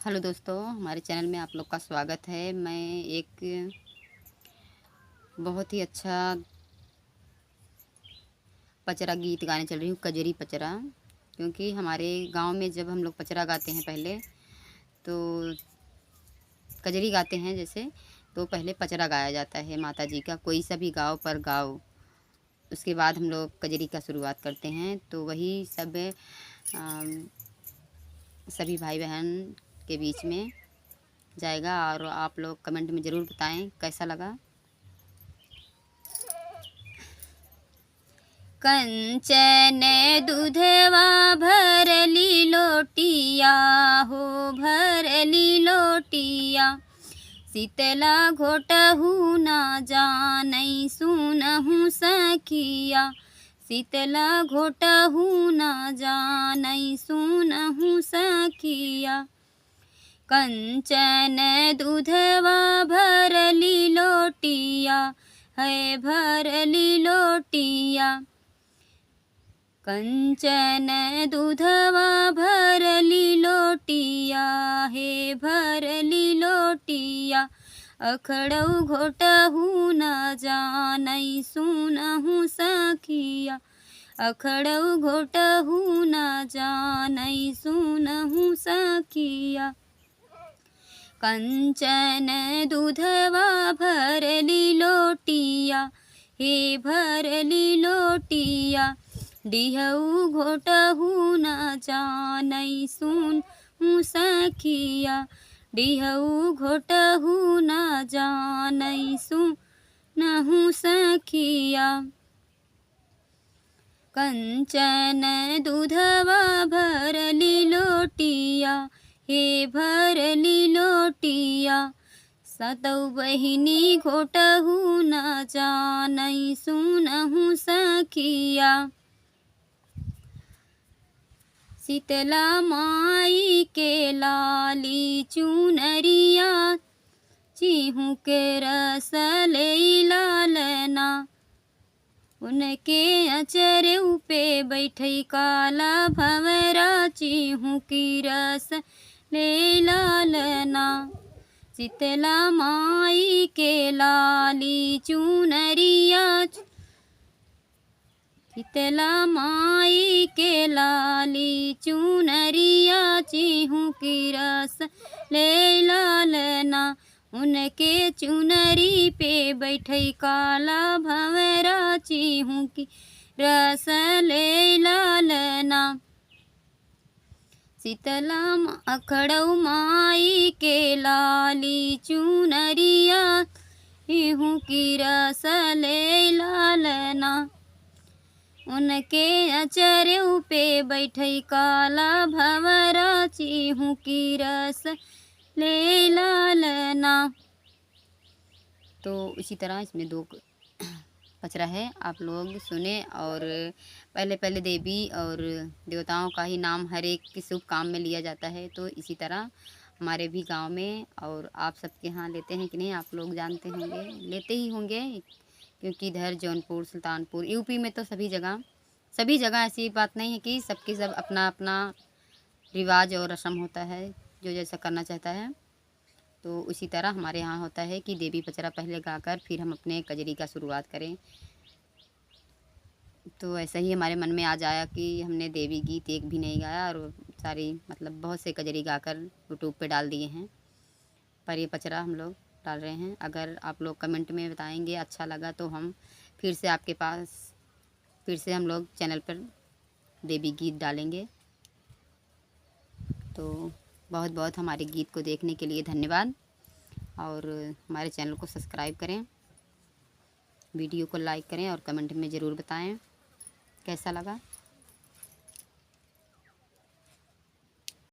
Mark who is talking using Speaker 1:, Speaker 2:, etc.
Speaker 1: Hello दोस्तों, हमारे channel में आप लोग का स्वागत है। मैं एक बहुत ही अच्छा पचरा गीत गाने चल रही हूँ, कजरी पचरा। क्योंकि हमारे गांव में जब हम लोग पचरा गाते हैं पहले, तो कजरी गाते हैं जैसे, तो पहले पचरा गाया जाता है माता जी का, कोई सा भी गाओ पर गाओ। उसके बाद हम लोग कजरी का शुरुआत करते हैं। तो वही सब सभी भाई बहन के बीच में जाएगा और आप लोग कमेंट में ज़रूर बताएं कैसा लगा। कंचन दूधवा भरली लोटिया हो, भरली लोटिया। शीतला घोटहु ना जानई सुनहु सखिया। शीतला घोटहु ना जानई सुनहु सखिया। कंचन दूधवा भरली लोटिया है, भरली लोटिया। कंचन दूधवा भरली लोटिया है, भरली लोटिया। अखड़ऊ घोटहु न जानई सुनहु सखिया। अखड़ऊ घोटहु न जानई सुनहु सखिया। कंचन दूधवा भरली लोटिया हे, भरली लोटिया। डिहऊ घोटहु न जानई सुनहु सखिया। डिहऊ घोटहु न जानई सुनहु सखिया। कंचन दूधवा भरली लोटिया हे, भरली लोटिया। सतौ बहिनी घोटहु न जानई सुनहु सखिया। शीतला माई के लाली चुनरिया, चिहु के रस ले लालना। उनके अचरऊ पे बैठई काला भंवरा, चिहु की रस ले लालना। शीतला माई के लाली चुनरिया, शीतला माई के लाली चुनरिया। चिहु की रस ले लालना। उनके चुनरी पे बैठई काला भंवरा, चिहु की रस ले लालना। शीतला अखड़ऊ माई के लाली चुनरिया, चिहु की रस ले लालना। उनके अचरऊ पे बैठई काला भंवरा, चिहु की रस ले लालना। तो इसी तरह इसमें दो पचरा है, आप लोग सुने। और पहले पहले देवी और देवताओं का ही नाम हर एक के शुभ काम में लिया जाता है। तो इसी तरह हमारे भी गांव में, और आप सबके यहाँ लेते हैं कि नहीं आप लोग जानते होंगे, लेते ही होंगे। क्योंकि इधर जौनपुर, सुल्तानपुर, यूपी में तो सभी जगह ऐसी बात नहीं है कि सबके सब अपना अपना रिवाज और रस्म होता है, जो जैसा करना चाहता है। तो उसी तरह हमारे यहाँ होता है कि देवी पचरा पहले गाकर फिर हम अपने कजरी का शुरुआत करें। तो ऐसा ही हमारे मन में आ जाया कि हमने देवी गीत एक भी नहीं गाया, और सारी मतलब बहुत से कजरी गाकर यूट्यूब पे डाल दिए हैं। पर ये पचरा हम लोग डाल रहे हैं। अगर आप लोग कमेंट में बताएंगे अच्छा लगा, तो हम फिर से आपके पास फिर से हम लोग चैनल पर देवी गीत डालेंगे। तो बहुत बहुत हमारे गीत को देखने के लिए धन्यवाद, और हमारे चैनल को सब्सक्राइब करें, वीडियो को लाइक करें और कमेंट में ज़रूर बताएं कैसा लगा।